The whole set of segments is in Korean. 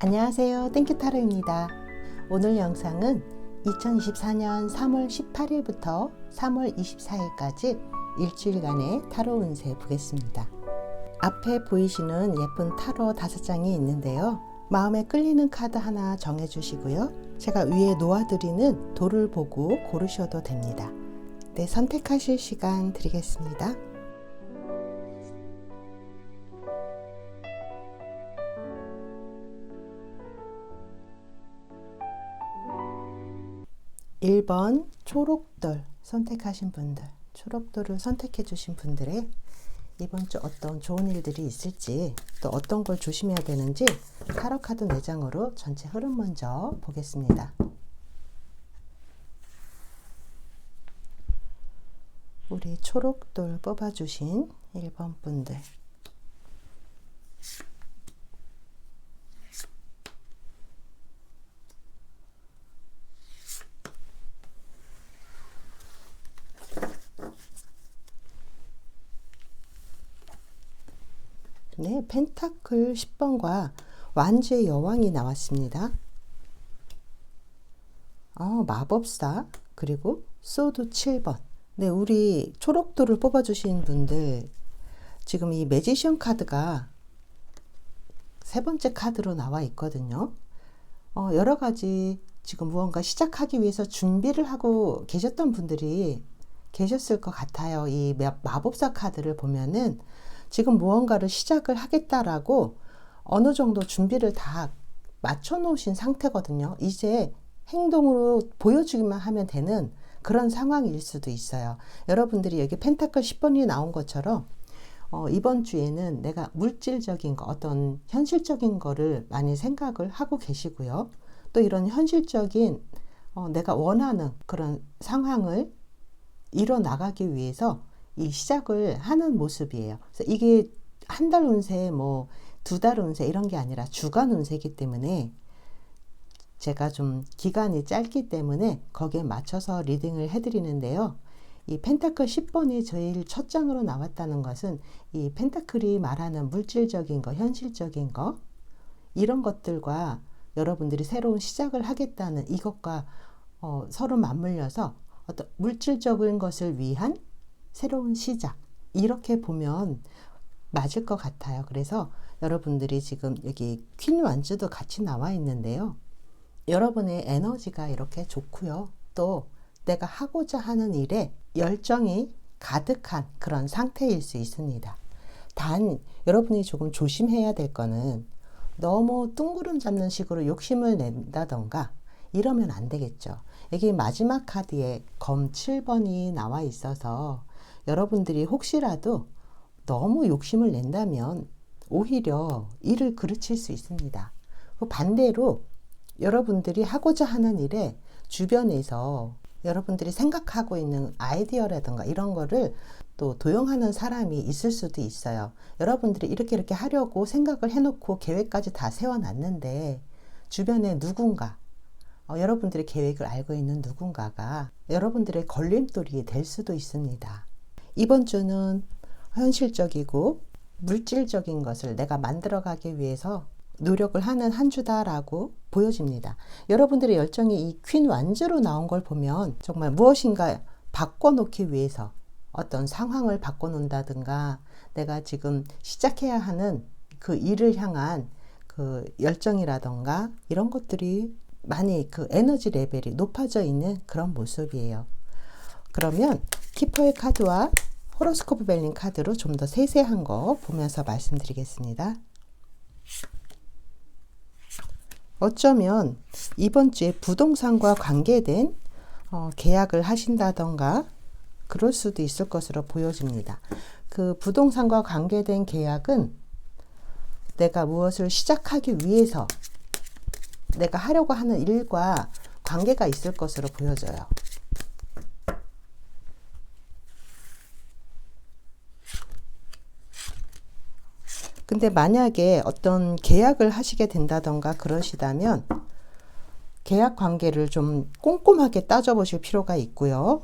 안녕하세요. 땡큐타로입니다. 오늘 영상은 2024년 3월 18일부터 3월 24일까지 일주일간의 타로 운세 보겠습니다. 앞에 보이시는 예쁜 타로 5장이 있는데요. 마음에 끌리는 카드 하나 정해주시고요. 제가 위에 놓아드리는 돌을 보고 고르셔도 됩니다. 네, 선택하실 시간 드리겠습니다. (1번) 초록돌 선택하신 분들, 초록돌을 선택해 주신 분들의 이번 주 어떤 좋은 일들이 있을지, 또 어떤 걸 조심해야 되는지 타로 카드 4장으로 전체 흐름 먼저 보겠습니다. 우리 초록돌 뽑아주신 1번 분들, 네, 펜타클 10번과 완주의 여왕이 나왔습니다. 마법사, 그리고 소드 7번. 네, 우리 초록돌을 뽑아주신 분들, 지금 이 매지션 카드가 3번째 카드로 나와 있거든요. 여러 가지 지금 무언가 시작하기 위해서 준비를 하고 계셨던 분들이 계셨을 것 같아요. 이 마법사 카드를 보면은 지금 무언가를 시작을 하겠다라고 어느 정도 준비를 다 맞춰 놓으신 상태거든요. 이제 행동으로 보여주기만 하면 되는 그런 상황일 수도 있어요. 여러분들이 여기 펜타클 10번이 나온 것처럼 이번 주에는 내가 물질적인 거, 어떤 현실적인 거를 많이 생각을 하고 계시고요. 또 이런 현실적인 내가 원하는 그런 상황을 이뤄 나가기 위해서 이 시작을 하는 모습이에요. 그래서 이게 한 달 운세, 뭐 2달 운세 이런 게 아니라 주간 운세이기 때문에 제가 좀 기간이 짧기 때문에 거기에 맞춰서 리딩을 해드리는데요. 이 펜타클 10번이 제일 첫 장으로 나왔다는 것은 이 펜타클이 말하는 물질적인 거, 현실적인 거, 이런 것들과 여러분들이 새로운 시작을 하겠다는 이것과 서로 맞물려서 어떤 물질적인 것을 위한 새로운 시작, 이렇게 보면 맞을 것 같아요. 그래서 여러분들이 지금 여기 퀸 완주도 같이 나와 있는데요. 여러분의 에너지가 이렇게 좋고요. 또 내가 하고자 하는 일에 열정이 가득한 그런 상태일 수 있습니다. 단 여러분이 조금 조심해야 될 거는 너무 뜬구름 잡는 식으로 욕심을 낸다던가 이러면 안 되겠죠. 여기 마지막 카드에 검 7번이 나와 있어서 여러분들이 혹시라도 너무 욕심을 낸다면 오히려 일을 그르칠 수 있습니다. 반대로 여러분들이 하고자 하는 일에 주변에서 여러분들이 생각하고 있는 아이디어라든가 이런 거를 또 도용하는 사람이 있을 수도 있어요. 여러분들이 이렇게 하려고 생각을 해놓고 계획까지 다 세워놨는데 주변에 누군가, 여러분들의 계획을 알고 있는 누군가가 여러분들의 걸림돌이 될 수도 있습니다. 이번 주는 현실적이고 물질적인 것을 내가 만들어가기 위해서 노력을 하는 한 주다라고 보여집니다. 여러분들의 열정이 이 퀸 완주로 나온 걸 보면 정말 무엇인가 바꿔놓기 위해서 어떤 상황을 바꿔놓는다든가 내가 지금 시작해야 하는 그 일을 향한 그 열정이라든가 이런 것들이 많이 그 에너지 레벨이 높아져 있는 그런 모습이에요. 그러면 키퍼의 카드와 호로스코프 벨링 카드로 좀 더 세세한 거 보면서 말씀드리겠습니다. 어쩌면 이번 주에 부동산과 관계된 계약을 하신다던가 그럴 수도 있을 것으로 보여집니다. 그 부동산과 관계된 계약은 내가 무엇을 시작하기 위해서 내가 하려고 하는 일과 관계가 있을 것으로 보여져요. 근데 만약에 어떤 계약을 하시게 된다던가 그러시다면 계약 관계를 좀 꼼꼼하게 따져보실 필요가 있고요.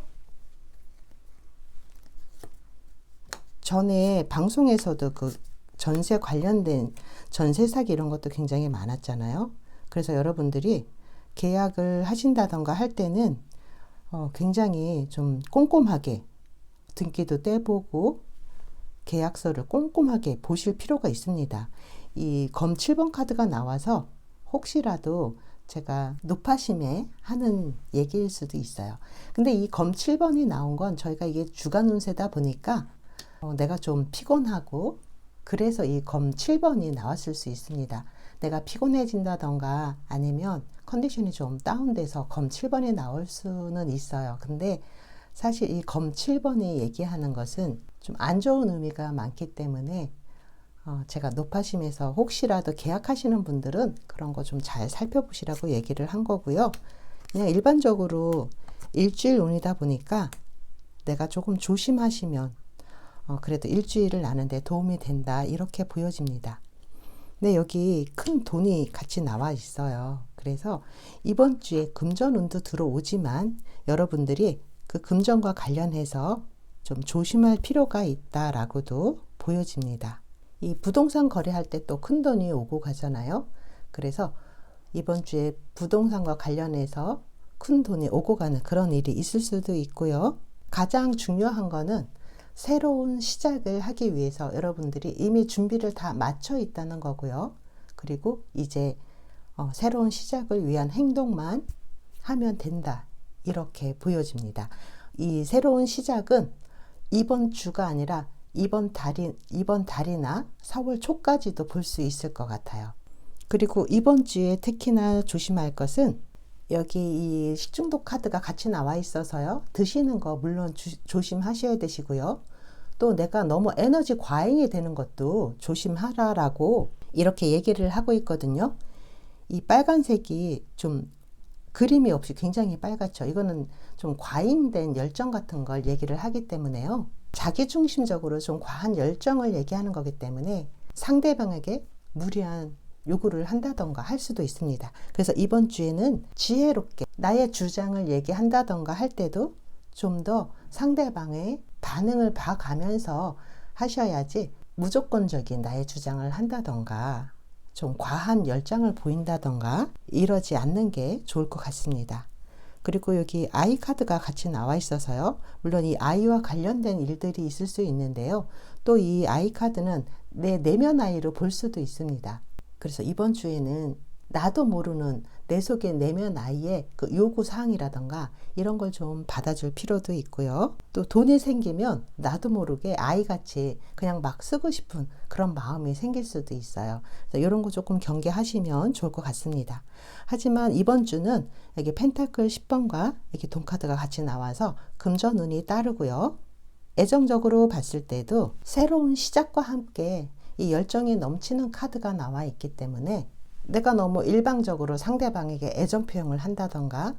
전에 방송에서도 그 전세 관련된 전세 사기 이런 것도 굉장히 많았잖아요. 그래서 여러분들이 계약을 하신다던가 할 때는 굉장히 좀 꼼꼼하게 등기도 떼보고 계약서를 꼼꼼하게 보실 필요가 있습니다. 이 검 7번 카드가 나와서 혹시라도 제가 노파심에 하는 얘기일 수도 있어요. 근데 이 검 7번이 나온 건 저희가 이게 주간 운세다 보니까 내가 좀 피곤하고 그래서 이 검 7번이 나왔을 수 있습니다. 내가 피곤해진다던가 아니면 컨디션이 좀 다운돼서 검 7번이 나올 수는 있어요. 근데 사실 이 검 7번이 얘기하는 것은 좀 안 좋은 의미가 많기 때문에 제가 노파심에서 혹시라도 계약하시는 분들은 그런 거 좀 잘 살펴보시라고 얘기를 한 거고요. 그냥 일반적으로 일주일 운이다 보니까 내가 조금 조심하시면 그래도 일주일을 나는데 도움이 된다 이렇게 보여집니다. 근데 여기 큰 돈이 같이 나와 있어요. 그래서 이번 주에 금전운도 들어오지만 여러분들이 그 금전과 관련해서 좀 조심할 필요가 있다라고도 보여집니다. 이 부동산 거래할 때 또 큰 돈이 오고 가잖아요. 그래서 이번 주에 부동산과 관련해서 큰 돈이 오고 가는 그런 일이 있을 수도 있고요. 가장 중요한 거는 새로운 시작을 하기 위해서 여러분들이 이미 준비를 다 마쳐 있다는 거고요. 그리고 이제 새로운 시작을 위한 행동만 하면 된다. 이렇게 보여집니다. 이 새로운 시작은 이번 주가 아니라 이번 달이나 4월 초까지도 볼 수 있을 것 같아요. 그리고 이번 주에 특히나 조심할 것은 여기 이 식중독 카드가 같이 나와 있어서요. 드시는 거 물론 조심하셔야 되시고요. 또 내가 너무 에너지 과잉이 되는 것도 조심하라라고 이렇게 얘기를 하고 있거든요. 이 빨간색이 좀 그림이 없이 굉장히 빨갛죠. 이거는 좀 과잉된 열정 같은 걸 얘기를 하기 때문에요. 자기중심적으로 좀 과한 열정을 얘기하는 거기 때문에 상대방에게 무리한 요구를 한다던가 할 수도 있습니다. 그래서 이번 주에는 지혜롭게 나의 주장을 얘기한다던가 할 때도 좀 더 상대방의 반응을 봐가면서 하셔야지 무조건적인 나의 주장을 한다던가 좀 과한 열정을 보인다던가 이러지 않는 게 좋을 것 같습니다. 그리고 여기 아이 카드가 같이 나와 있어서요. 물론 이 아이와 관련된 일들이 있을 수 있는데요. 또 이 아이 카드는 내 내면 아이로 볼 수도 있습니다. 그래서 이번 주에는 나도 모르는 내 속의 내면 아이의 그 요구사항이라던가 이런 걸 좀 받아줄 필요도 있고요. 또 돈이 생기면 나도 모르게 아이같이 그냥 막 쓰고 싶은 그런 마음이 생길 수도 있어요. 그래서 이런 거 조금 경계하시면 좋을 것 같습니다. 하지만 이번 주는 여기 펜타클 10번과 여기 돈카드가 같이 나와서 금전운이 따르고요. 애정적으로 봤을 때도 새로운 시작과 함께 이 열정이 넘치는 카드가 나와 있기 때문에 내가 너무 일방적으로 상대방에게 애정 표현을 한다던가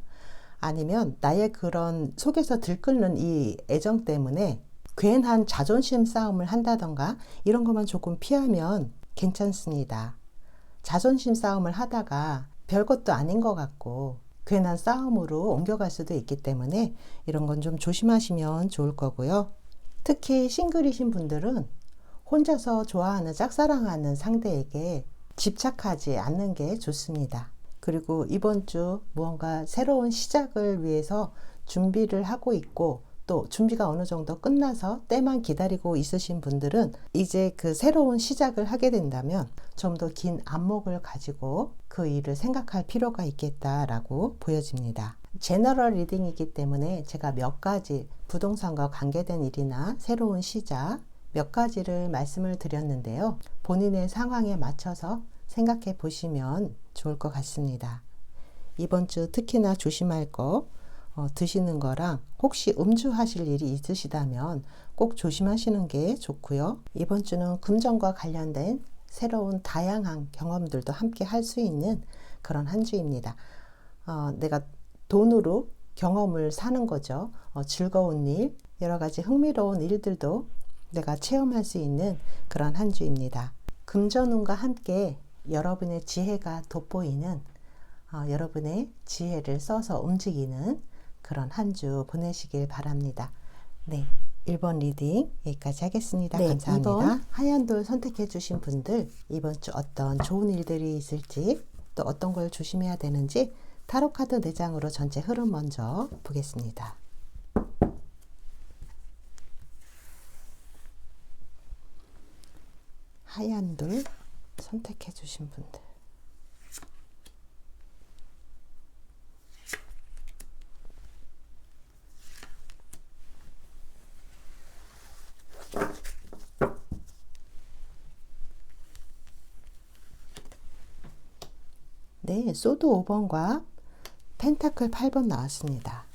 아니면 나의 그런 속에서 들끓는 이 애정 때문에 괜한 자존심 싸움을 한다던가 이런 것만 조금 피하면 괜찮습니다. 자존심 싸움을 하다가 별것도 아닌 것 같고 괜한 싸움으로 옮겨갈 수도 있기 때문에 이런 건 좀 조심하시면 좋을 거고요. 특히 싱글이신 분들은 혼자서 좋아하는 짝사랑하는 상대에게 집착하지 않는 게 좋습니다. 그리고 이번 주 무언가 새로운 시작을 위해서 준비를 하고 있고 또 준비가 어느 정도 끝나서 때만 기다리고 있으신 분들은 이제 그 새로운 시작을 하게 된다면 좀 더 긴 안목을 가지고 그 일을 생각할 필요가 있겠다라고 보여집니다. 제너럴 리딩이기 때문에 제가 몇 가지 부동산과 관계된 일이나 새로운 시작 몇 가지를 말씀을 드렸는데요. 본인의 상황에 맞춰서 생각해 보시면 좋을 것 같습니다. 이번 주 특히나 조심할 거 드시는 거랑 혹시 음주하실 일이 있으시다면 꼭 조심하시는 게 좋고요. 이번 주는 금전과 관련된 새로운 다양한 경험들도 함께 할 수 있는 그런 한 주입니다. 내가 돈으로 경험을 사는 거죠. 즐거운 일, 여러 가지 흥미로운 일들도 내가 체험할 수 있는 그런 한 주입니다. 금전운과 함께 여러분의 지혜가 돋보이는 여러분의 지혜를 써서 움직이는 그런 한 주 보내시길 바랍니다. 네, 1번 리딩 여기까지 하겠습니다. 네, 감사합니다. 2번 하얀 돌 선택해 주신 분들 이번 주 어떤 좋은 일들이 있을지 또 어떤 걸 조심해야 되는지 타로 카드 4장으로 전체 흐름 먼저 보겠습니다. 하얀 돌 선택해 주신 분들 네, 소드 5번과 펜타클 8번 나왔습니다.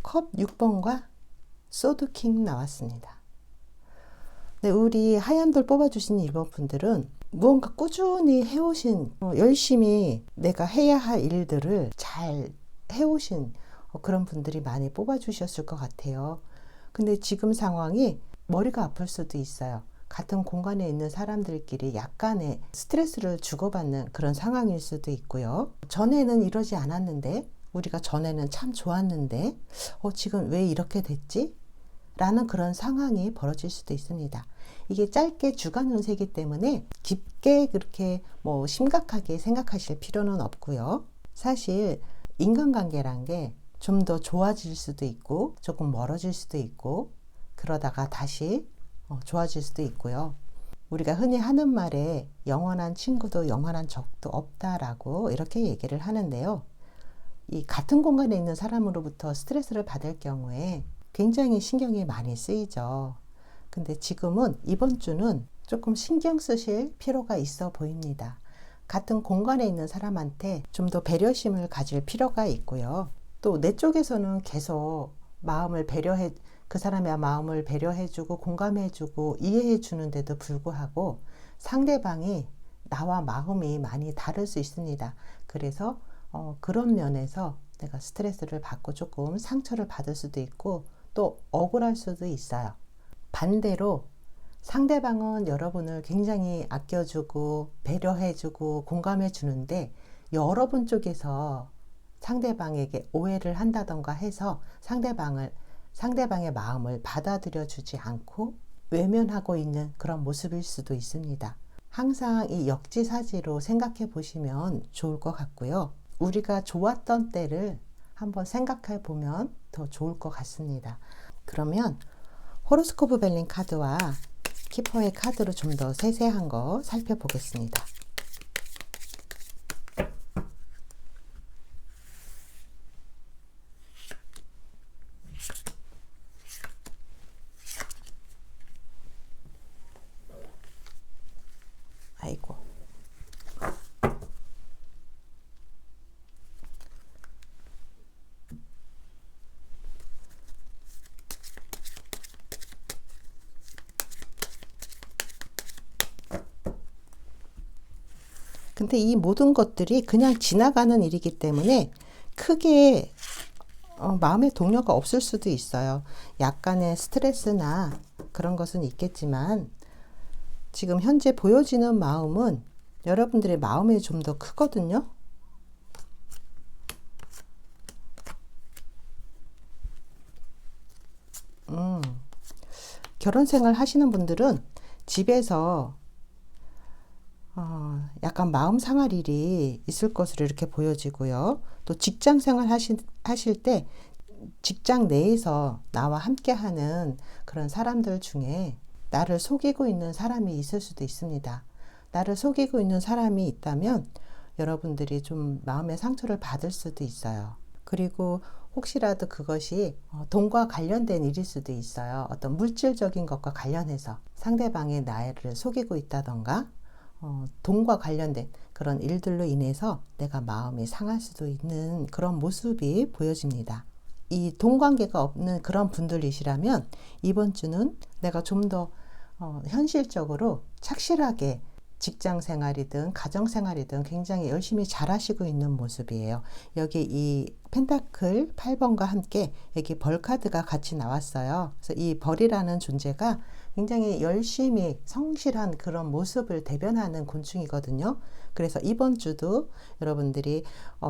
컵 6번과 소드 킹 나왔습니다. 네, 우리 하얀 돌 뽑아주신 2번 분들은 무언가 꾸준히 해오신, 열심히 내가 해야 할 일들을 잘 해오신 그런 분들이 많이 뽑아주셨을 것 같아요. 근데 지금 상황이 머리가 아플 수도 있어요. 같은 공간에 있는 사람들끼리 약간의 스트레스를 주고받는 그런 상황일 수도 있고요. 전에는 이러지 않았는데, 우리가 전에는 참 좋았는데, 지금 왜 이렇게 됐지? 라는 그런 상황이 벌어질 수도 있습니다. 이게 짧게 주간 운세이기 때문에 깊게 그렇게 심각하게 생각하실 필요는 없고요. 사실 인간관계란 게 좀 더 좋아질 수도 있고 조금 멀어질 수도 있고 그러다가 다시 좋아질 수도 있고요. 우리가 흔히 하는 말에 영원한 친구도 영원한 적도 없다라고 이렇게 얘기를 하는데요. 이 같은 공간에 있는 사람으로부터 스트레스를 받을 경우에 굉장히 신경이 많이 쓰이죠. 근데 지금은 이번 주는 조금 신경 쓰실 필요가 있어 보입니다. 같은 공간에 있는 사람한테 좀 더 배려심을 가질 필요가 있고요. 또 내 쪽에서는 계속 그 사람의 마음을 배려해주고 공감해주고 이해해주는데도 불구하고 상대방이 나와 마음이 많이 다를 수 있습니다. 그래서 그런 면에서 내가 스트레스를 받고 조금 상처를 받을 수도 있고 또 억울할 수도 있어요. 반대로 상대방은 여러분을 굉장히 아껴주고 배려해주고 공감해주는데 여러분 쪽에서 상대방에게 오해를 한다던가 해서 상대방의 마음을 받아들여 주지 않고 외면하고 있는 그런 모습일 수도 있습니다. 항상 이 역지사지로 생각해 보시면 좋을 것 같고요. 우리가 좋았던 때를 한번 생각해 보면 더 좋을 것 같습니다. 그러면 호로스코프 벨링 카드와 키퍼의 카드로 좀 더 세세한 거 살펴보겠습니다. 아이고. 근데 이 모든 것들이 그냥 지나가는 일이기 때문에 크게 마음의 동요가 없을 수도 있어요. 약간의 스트레스나 그런 것은 있겠지만 지금 현재 보여지는 마음은 여러분들의 마음이 좀 더 크거든요. 결혼 생활 하시는 분들은 집에서 약간 마음 상할 일이 있을 것으로 이렇게 보여지고요. 또 직장 생활 하실 때 직장 내에서 나와 함께 하는 그런 사람들 중에 나를 속이고 있는 사람이 있을 수도 있습니다. 나를 속이고 있는 사람이 있다면 여러분들이 좀 마음의 상처를 받을 수도 있어요. 그리고 혹시라도 그것이 돈과 관련된 일일 수도 있어요. 어떤 물질적인 것과 관련해서 상대방이 나를 속이고 있다던가 돈과 관련된 그런 일들로 인해서 내가 마음이 상할 수도 있는 그런 모습이 보여집니다. 이 돈 관계가 없는 그런 분들이시라면 이번 주는 내가 좀 더 현실적으로 착실하게 직장 생활이든 가정 생활이든 굉장히 열심히 잘하시고 있는 모습이에요. 여기 이 펜타클 8번과 함께 여기 벌 카드가 같이 나왔어요. 그래서 이 벌이라는 존재가 굉장히 열심히 성실한 그런 모습을 대변하는 곤충이거든요. 그래서 이번 주도 여러분들이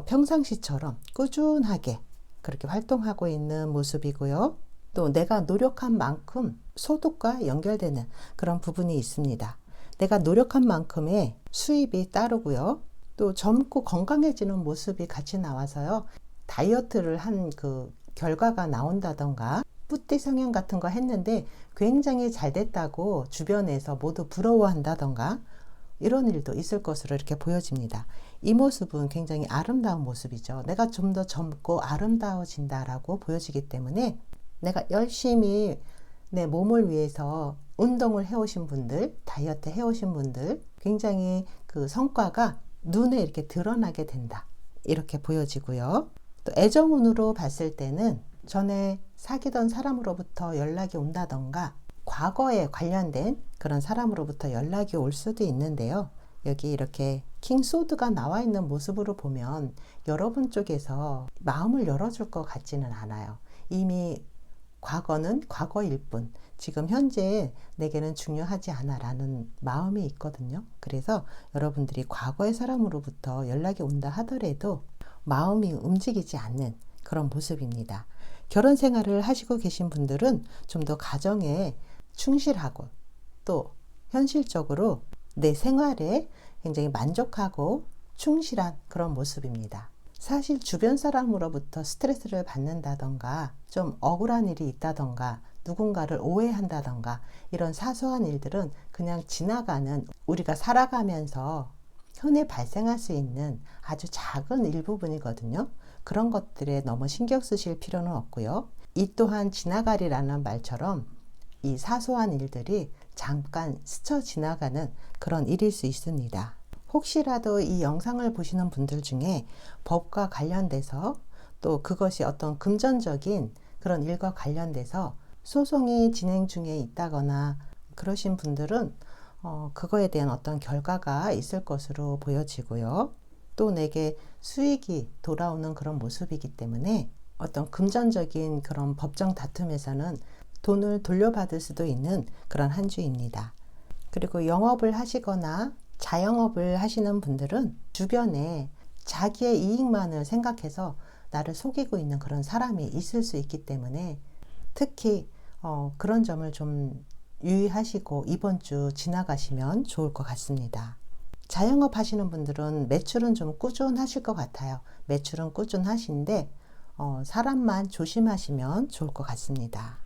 평상시처럼 꾸준하게 그렇게 활동하고 있는 모습이고요. 또 내가 노력한 만큼 소득과 연결되는 그런 부분이 있습니다. 내가 노력한 만큼의 수입이 따르고요. 또 젊고 건강해지는 모습이 같이 나와서요. 다이어트를 한 그 결과가 나온다던가 뿌띠 성형 같은 거 했는데 굉장히 잘 됐다고 주변에서 모두 부러워한다던가 이런 일도 있을 것으로 이렇게 보여집니다. 이 모습은 굉장히 아름다운 모습이죠. 내가 좀 더 젊고 아름다워진다라고 보여지기 때문에 내가 열심히 내 몸을 위해서 운동을 해오신 분들, 다이어트 해오신 분들, 굉장히 그 성과가 눈에 이렇게 드러나게 된다. 이렇게 보여지고요. 또 애정운으로 봤을 때는 전에 사귀던 사람으로부터 연락이 온다던가 과거에 관련된 그런 사람으로부터 연락이 올 수도 있는데요. 여기 이렇게 킹소드가 나와 있는 모습으로 보면 여러분 쪽에서 마음을 열어줄 것 같지는 않아요. 이미 과거는 과거일 뿐 지금 현재 내게는 중요하지 않아 라는 마음이 있거든요. 그래서 여러분들이 과거의 사람으로부터 연락이 온다 하더라도 마음이 움직이지 않는 그런 모습입니다. 결혼 생활을 하시고 계신 분들은 좀 더 가정에 충실하고 또 현실적으로 내 생활에 굉장히 만족하고 충실한 그런 모습입니다. 사실 주변 사람으로부터 스트레스를 받는다던가 좀 억울한 일이 있다던가 누군가를 오해한다던가 이런 사소한 일들은 그냥 지나가는 우리가 살아가면서 흔히 발생할 수 있는 아주 작은 일부분이거든요. 그런 것들에 너무 신경 쓰실 필요는 없고요. 이 또한 지나가리라는 말처럼 이 사소한 일들이 잠깐 스쳐 지나가는 그런 일일 수 있습니다. 혹시라도 이 영상을 보시는 분들 중에 법과 관련돼서 또 그것이 어떤 금전적인 그런 일과 관련돼서 소송이 진행 중에 있다거나 그러신 분들은 그거에 대한 어떤 결과가 있을 것으로 보여지고요. 또 내게 수익이 돌아오는 그런 모습이기 때문에 어떤 금전적인 그런 법정 다툼에서는 돈을 돌려받을 수도 있는 그런 한 주입니다. 그리고 영업을 하시거나 자영업을 하시는 분들은 주변에 자기의 이익만을 생각해서 나를 속이고 있는 그런 사람이 있을 수 있기 때문에 특히 그런 점을 좀 유의하시고 이번 주 지나가시면 좋을 것 같습니다. 자영업 하시는 분들은 매출은 좀 꾸준하실 것 같아요. 매출은 꾸준하신데 사람만 조심하시면 좋을 것 같습니다.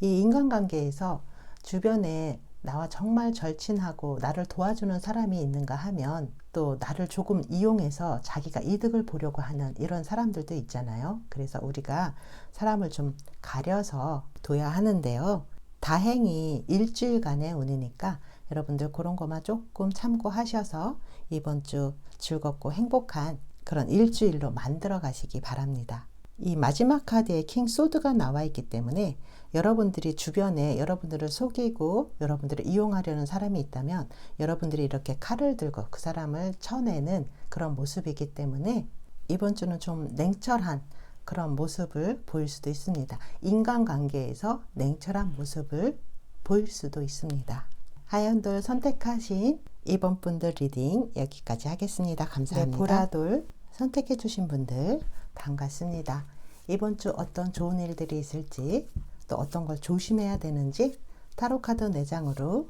이 인간관계에서 주변에 나와 정말 절친하고 나를 도와주는 사람이 있는가 하면 또 나를 조금 이용해서 자기가 이득을 보려고 하는 이런 사람들도 있잖아요. 그래서 우리가 사람을 좀 가려서 둬야 하는데요. 다행히 일주일간의 운이니까 여러분들 그런 것만 조금 참고하셔서 이번 주 즐겁고 행복한 그런 일주일로 만들어 가시기 바랍니다. 이 마지막 카드에 킹 소드가 나와 있기 때문에 여러분들이 주변에 여러분들을 속이고 여러분들을 이용하려는 사람이 있다면 여러분들이 이렇게 칼을 들고 그 사람을 쳐내는 그런 모습이기 때문에 이번 주는 좀 냉철한 그런 모습을 보일 수도 있습니다. 인간관계에서 냉철한 모습을 보일 수도 있습니다. 하얀돌 선택하신 이번 분들 리딩 여기까지 하겠습니다. 감사합니다. 네, 보라돌 선택해 주신 분들 반갑습니다. 이번 주 어떤 좋은 일들이 있을지 또 어떤 걸 조심해야 되는지 타로카드 4장으로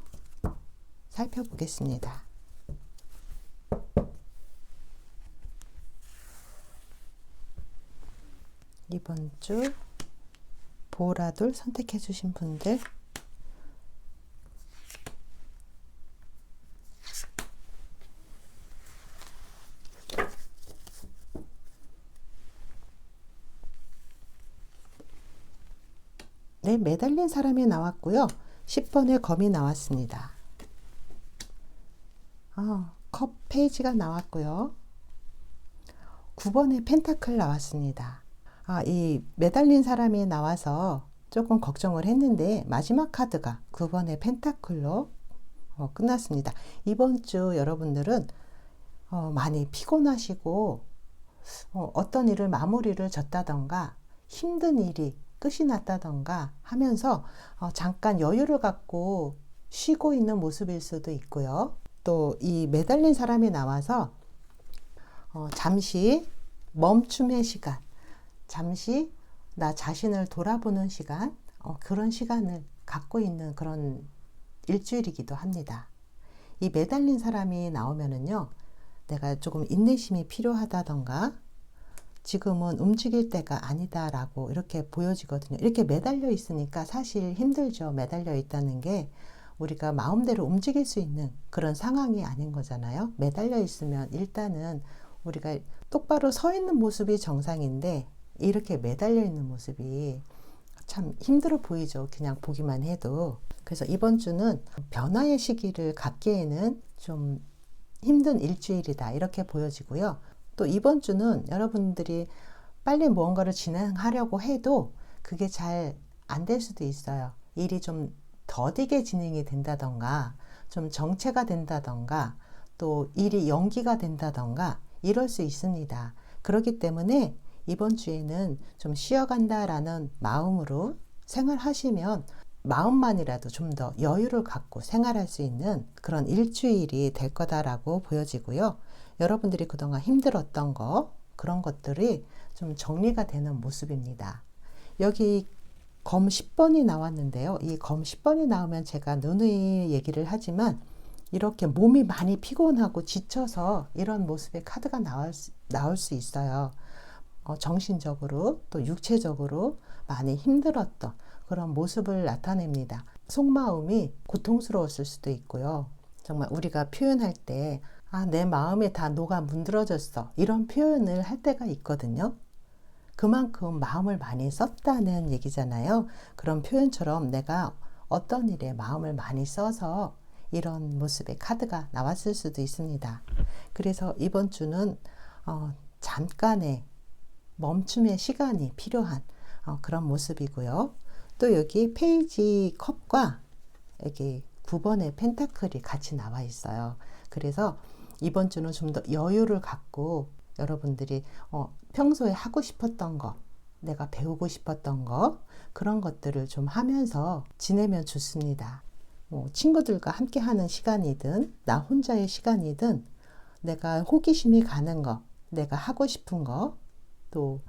살펴보겠습니다. 이번 주 보라돌 선택해 주신 분들 네, 매달린 사람이 나왔고요. 10번의 검이 나왔습니다. 컵 페이지가 나왔고요. 9번의 펜타클 나왔습니다. 이 매달린 사람이 나와서 조금 걱정을 했는데 마지막 카드가 9번의 펜타클로 끝났습니다. 이번 주 여러분들은 많이 피곤하시고 어떤 일을 마무리를 졌다던가 힘든 일이 끝이 났다던가 하면서 잠깐 여유를 갖고 쉬고 있는 모습일 수도 있고요. 또 이 매달린 사람이 나와서 잠시 멈춤의 시간, 잠시 나 자신을 돌아보는 시간, 그런 시간을 갖고 있는 그런 일주일이기도 합니다. 이 매달린 사람이 나오면은요, 내가 조금 인내심이 필요하다던가 지금은 움직일 때가 아니다라고 이렇게 보여지거든요. 이렇게 매달려 있으니까 사실 힘들죠. 매달려 있다는 게 우리가 마음대로 움직일 수 있는 그런 상황이 아닌 거잖아요. 매달려 있으면 일단은 우리가 똑바로 서 있는 모습이 정상인데 이렇게 매달려 있는 모습이 참 힘들어 보이죠. 그냥 보기만 해도. 그래서 이번 주는 변화의 시기를 갖기에는 좀 힘든 일주일이다 이렇게 보여지고요. 또 이번 주는 여러분들이 빨리 무언가를 진행하려고 해도 그게 잘 안 될 수도 있어요. 일이 좀 더디게 진행이 된다던가 좀 정체가 된다던가 또 일이 연기가 된다던가 이럴 수 있습니다. 그렇기 때문에 이번 주에는 좀 쉬어간다라는 마음으로 생활하시면 마음만이라도 좀 더 여유를 갖고 생활할 수 있는 그런 일주일이 될 거다라고 보여지고요. 여러분들이 그동안 힘들었던 거, 그런 것들이 좀 정리가 되는 모습입니다. 여기 검 10번이 나왔는데요. 이 검 10번이 나오면 제가 누누이 얘기를 하지만 이렇게 몸이 많이 피곤하고 지쳐서 이런 모습의 카드가 나올 수 있어요. 정신적으로 또 육체적으로 많이 힘들었던 그런 모습을 나타냅니다. 속마음이 고통스러웠을 수도 있고요. 정말 우리가 표현할 때 내 마음이 다 녹아 문드러졌어 이런 표현을 할 때가 있거든요. 그만큼 마음을 많이 썼다는 얘기잖아요. 그런 표현처럼 내가 어떤 일에 마음을 많이 써서 이런 모습의 카드가 나왔을 수도 있습니다. 그래서 이번 주는 잠깐의 멈춤의 시간이 필요한 그런 모습이고요. 또 여기 페이지 컵과 여기 9번의 펜타클이 같이 나와 있어요. 그래서 이번 주는 좀 더 여유를 갖고 여러분들이 평소에 하고 싶었던 거, 내가 배우고 싶었던 거, 그런 것들을 좀 하면서 지내면 좋습니다. 친구들과 함께 하는 시간이든 나 혼자의 시간이든 내가 호기심이 가는 거, 내가 하고 싶은 거, 또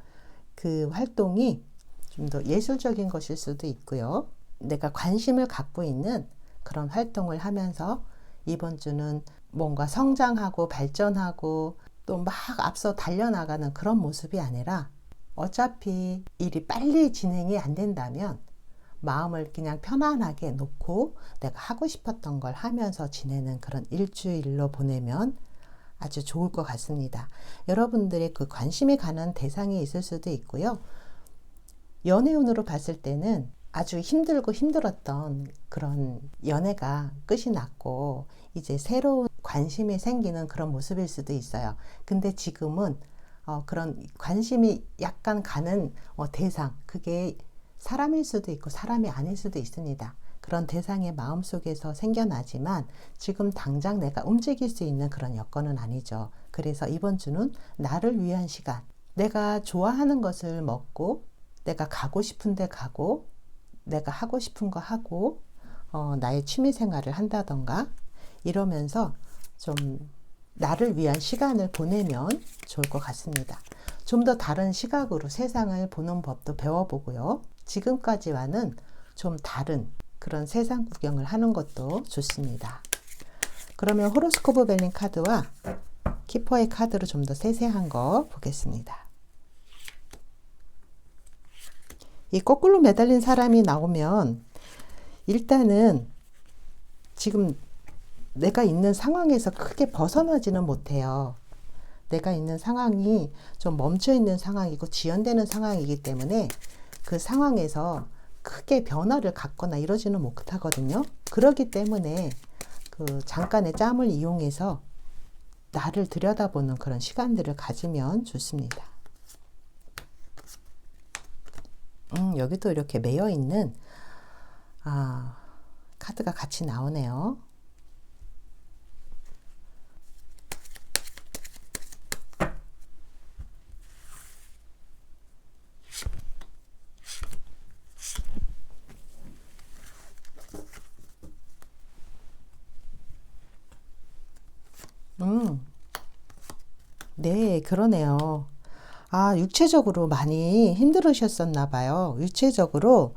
그 활동이 좀 더 예술적인 것일 수도 있고요. 내가 관심을 갖고 있는 그런 활동을 하면서 이번 주는 뭔가 성장하고 발전하고 또 막 앞서 달려나가는 그런 모습이 아니라 어차피 일이 빨리 진행이 안 된다면 마음을 그냥 편안하게 놓고 내가 하고 싶었던 걸 하면서 지내는 그런 일주일로 보내면 아주 좋을 것 같습니다. 여러분들의 그 관심이 가는 대상이 있을 수도 있고요. 연애운으로 봤을 때는 아주 힘들고 힘들었던 그런 연애가 끝이 났고 이제 새로운 관심이 생기는 그런 모습일 수도 있어요. 근데 지금은 그런 관심이 약간 가는 대상, 그게 사람일 수도 있고 사람이 아닐 수도 있습니다. 그런 대상의 마음속에서 생겨나지만 지금 당장 내가 움직일 수 있는 그런 여건은 아니죠. 그래서 이번 주는 나를 위한 시간, 내가 좋아하는 것을 먹고 내가 가고 싶은 데 가고 내가 하고 싶은 거 하고 나의 취미 생활을 한다던가 이러면서 좀 나를 위한 시간을 보내면 좋을 것 같습니다. 좀 더 다른 시각으로 세상을 보는 법도 배워보고요. 지금까지와는 좀 다른 그런 세상 구경을 하는 것도 좋습니다. 그러면 호로스코프 벨린 카드와 키퍼의 카드로 좀 더 세세한 거 보겠습니다. 이 거꾸로 매달린 사람이 나오면 일단은 지금 내가 있는 상황에서 크게 벗어나지는 못해요. 내가 있는 상황이 좀 멈춰 있는 상황이고 지연되는 상황이기 때문에 그 상황에서 크게 변화를 갖거나 이러지는 못하거든요. 그렇기 때문에 그 잠깐의 짬을 이용해서 나를 들여다보는 그런 시간들을 가지면 좋습니다. 여기도 이렇게 매여 있는 카드가 같이 나오네요. 네, 그러네요. 육체적으로 많이 힘들으셨었나 봐요. 육체적으로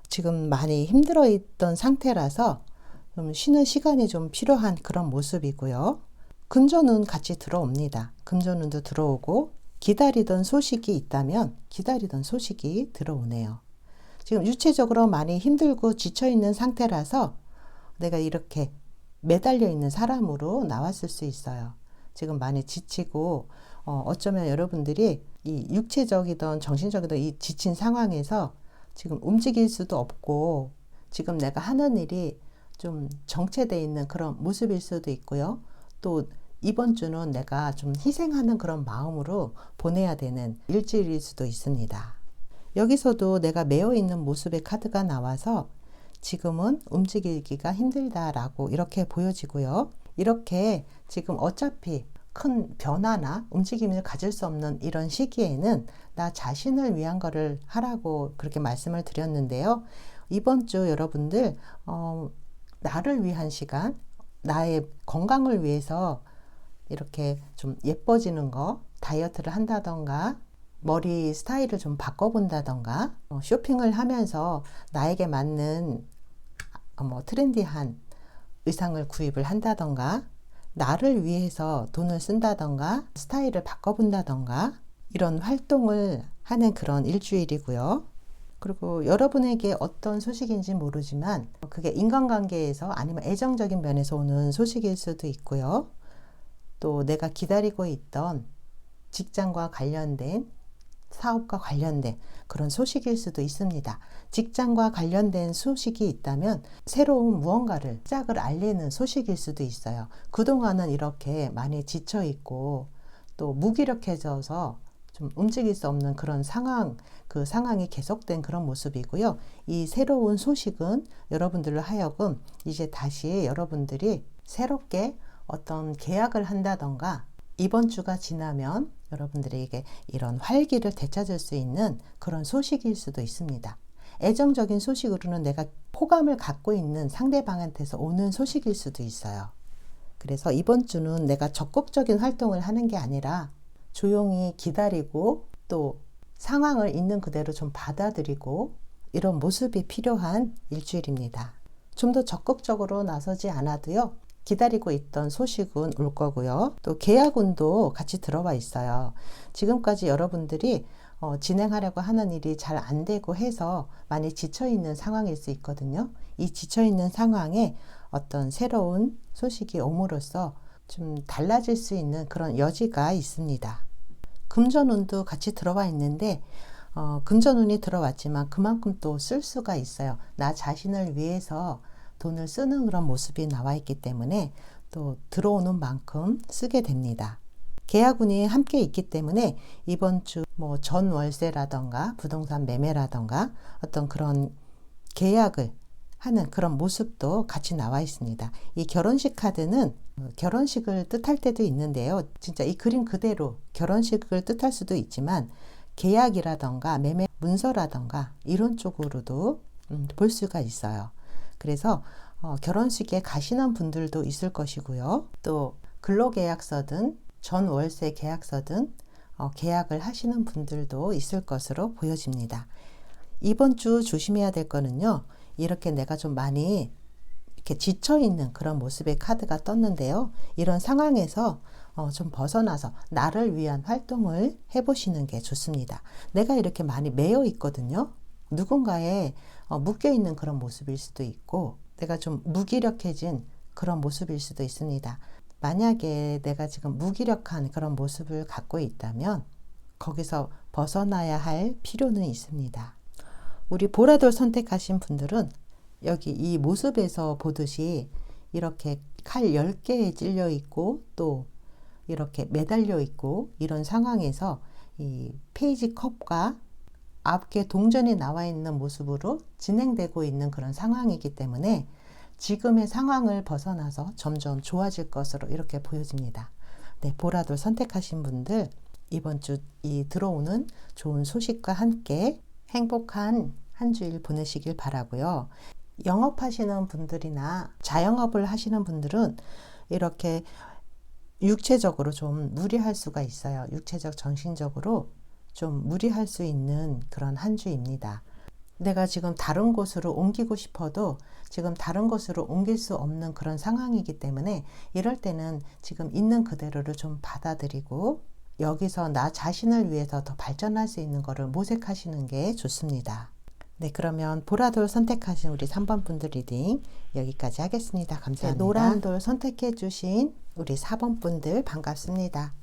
지금 많이 힘들어 있던 상태라서 좀 쉬는 시간이 좀 필요한 그런 모습이고요. 금전운 같이 들어옵니다. 금전운도 들어오고 기다리던 소식이 있다면 기다리던 소식이 들어오네요. 지금 육체적으로 많이 힘들고 지쳐있는 상태라서 내가 이렇게 매달려 있는 사람으로 나왔을 수 있어요. 지금 많이 지치고 어쩌면 여러분들이 이 육체적이든 정신적이든 이 지친 상황에서 지금 움직일 수도 없고 지금 내가 하는 일이 좀 정체되어 있는 그런 모습일 수도 있고요. 또 이번 주는 내가 좀 희생하는 그런 마음으로 보내야 되는 일주일일 수도 있습니다. 여기서도 내가 매여 있는 모습의 카드가 나와서 지금은 움직이기가 힘들다라고 이렇게 보여지고요. 이렇게 지금 어차피 큰 변화나 움직임을 가질 수 없는 이런 시기에는 나 자신을 위한 거를 하라고 그렇게 말씀을 드렸는데요. 이번 주 여러분들 나를 위한 시간, 나의 건강을 위해서 이렇게 좀 예뻐지는 거, 다이어트를 한다던가 머리 스타일을 좀 바꿔본다던가 쇼핑을 하면서 나에게 맞는 트렌디한 의상을 구입을 한다던가 나를 위해서 돈을 쓴다던가 스타일을 바꿔본다던가 이런 활동을 하는 그런 일주일이고요. 그리고 여러분에게 어떤 소식인지 모르지만 그게 인간관계에서 아니면 애정적인 면에서 오는 소식일 수도 있고요. 또 내가 기다리고 있던 직장과 관련된 사업과 관련된 그런 소식일 수도 있습니다. 직장과 관련된 소식이 있다면 새로운 무언가를 시작을 알리는 소식일 수도 있어요. 그동안은 이렇게 많이 지쳐 있고 또 무기력해져서 좀 움직일 수 없는 그런 상황, 그 상황이 계속된 그런 모습이고요. 이 새로운 소식은 여러분들로 하여금 이제 다시 여러분들이 새롭게 어떤 계약을 한다던가 이번 주가 지나면 여러분들에게 이런 활기를 되찾을 수 있는 그런 소식일 수도 있습니다. 애정적인 소식으로는 내가 호감을 갖고 있는 상대방한테서 오는 소식일 수도 있어요. 그래서 이번 주는 내가 적극적인 활동을 하는 게 아니라 조용히 기다리고 또 상황을 있는 그대로 좀 받아들이고 이런 모습이 필요한 일주일입니다. 좀 더 적극적으로 나서지 않아도요. 기다리고 있던 소식은 올 거고요. 또 계약운도 같이 들어와 있어요. 지금까지 여러분들이 진행하려고 하는 일이 잘 안 되고 해서 많이 지쳐있는 상황일 수 있거든요. 이 지쳐있는 상황에 어떤 새로운 소식이 옴으로써 좀 달라질 수 있는 그런 여지가 있습니다. 금전운도 같이 들어와 있는데 금전운이 들어왔지만 그만큼 또 쓸 수가 있어요. 나 자신을 위해서 돈을 쓰는 그런 모습이 나와 있기 때문에 또 들어오는 만큼 쓰게 됩니다. 계약운이 함께 있기 때문에 이번 주 뭐 전월세라던가 부동산 매매라던가 어떤 그런 계약을 하는 그런 모습도 같이 나와 있습니다. 이 결혼식 카드는 결혼식을 뜻할 때도 있는데요. 진짜 이 그림 그대로 결혼식을 뜻할 수도 있지만 계약이라던가 매매 문서라던가 이런 쪽으로도 볼 수가 있어요. 그래서 결혼식에 가시는 분들도 있을 것이고요. 또 근로계약서든 전월세 계약서든 계약을 하시는 분들도 있을 것으로 보여집니다. 이번 주 조심해야 될 거는요. 이렇게 내가 좀 많이 이렇게 지쳐있는 그런 모습의 카드가 떴는데요. 이런 상황에서 좀 벗어나서 나를 위한 활동을 해보시는 게 좋습니다. 내가 이렇게 많이 매여 있거든요. 누군가에 묶여있는 그런 모습일 수도 있고 내가 좀 무기력해진 그런 모습일 수도 있습니다. 만약에 내가 지금 무기력한 그런 모습을 갖고 있다면 거기서 벗어나야 할 필요는 있습니다. 우리 보라돌 선택하신 분들은 여기 이 모습에서 보듯이 이렇게 칼 10개에 찔려 있고 또 이렇게 매달려 있고 이런 상황에서 이 페이지 컵과 앞에 동전이 나와 있는 모습으로 진행되고 있는 그런 상황이기 때문에 지금의 상황을 벗어나서 점점 좋아질 것으로 이렇게 보여집니다. 네, 보라돌 선택하신 분들 이번 주 이 들어오는 좋은 소식과 함께 행복한 한 주일 보내시길 바라고요. 영업하시는 분들이나 자영업을 하시는 분들은 이렇게 육체적으로 좀 무리할 수가 있어요. 육체적, 정신적으로 좀 무리할 수 있는 그런 한 주입니다. 내가 지금 다른 곳으로 옮기고 싶어도 지금 다른 곳으로 옮길 수 없는 그런 상황이기 때문에 이럴 때는 지금 있는 그대로를 좀 받아들이고 여기서 나 자신을 위해서 더 발전할 수 있는 거를 모색하시는 게 좋습니다. 네, 그러면 보라돌 선택하신 우리 3번 분들 리딩 여기까지 하겠습니다. 감사합니다. 네, 노란 돌 선택해 주신 우리 4번 분들 반갑습니다.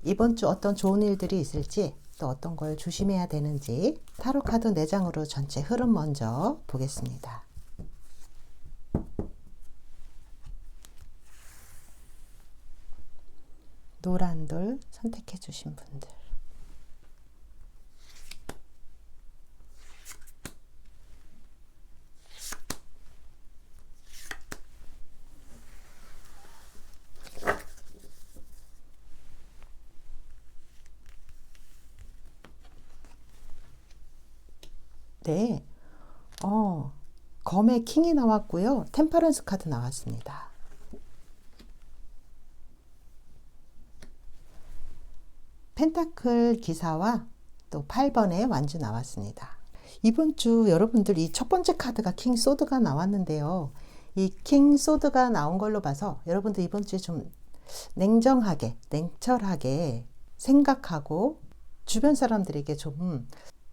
이번 주 어떤 좋은 일들이 있을지 또 어떤 걸 조심해야 되는지 타로 카드 4장으로 전체 흐름 먼저 보겠습니다. 노란 돌 선택해 주신 분들, 네, 검의 킹이 나왔고요. 템퍼런스 카드 나왔습니다. 펜타클 기사와 또 8번의 완주 나왔습니다. 이번 주 여러분들 이 첫 번째 카드가 킹 소드가 나왔는데요. 이 킹 소드가 나온 걸로 봐서 여러분들 이번 주에 좀 냉정하게, 냉철하게 생각하고 주변 사람들에게 좀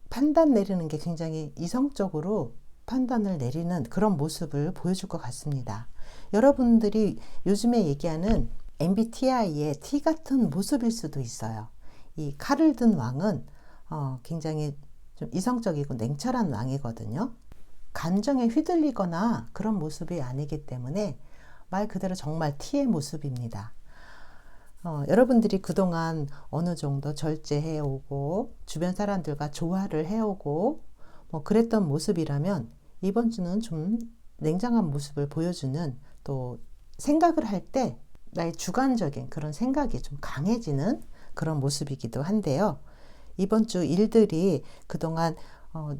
판단 내리는 게 굉장히 이성적으로 판단을 내리는 그런 모습을 보여줄 것 같습니다. 여러분들이 요즘에 얘기하는 MBTI의 T 같은 모습일 수도 있어요. 이 칼을 든 왕은 굉장히 좀 이성적이고 냉철한 왕이거든요. 감정에 휘둘리거나 그런 모습이 아니기 때문에 말 그대로 정말 T의 모습입니다. 여러분들이 그동안 어느 정도 절제해 오고 주변 사람들과 조화를 해오고 뭐 그랬던 모습이라면 이번 주는 좀 냉정한 모습을 보여주는, 또 생각을 할 때 나의 주관적인 그런 생각이 좀 강해지는 그런 모습이기도 한데요. 이번 주 일들이 그동안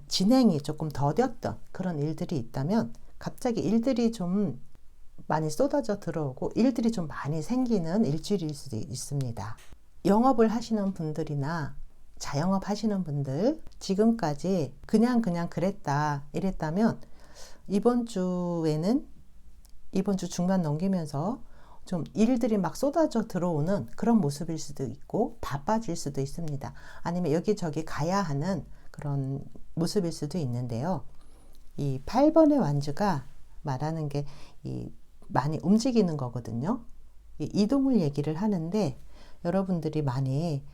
진행이 조금 더뎠던 그런 일들이 있다면 갑자기 일들이 좀 많이 쏟아져 들어오고 일들이 좀 많이 생기는 일주일일 수도 있습니다. 영업을 하시는 분들이나 자영업 하시는 분들, 지금까지 그냥 그랬다 이랬다면 이번 주에는 이번 주 중반 넘기면서 좀 일들이 막 쏟아져 들어오는 그런 모습일 수도 있고 바빠질 수도 있습니다. 아니면 여기저기 가야 하는 그런 모습일 수도 있는데요. 이 8번의 완주가 말하는 게 많이 움직이는 거거든요. 이동을 얘기를 하는데 여러분들이 많이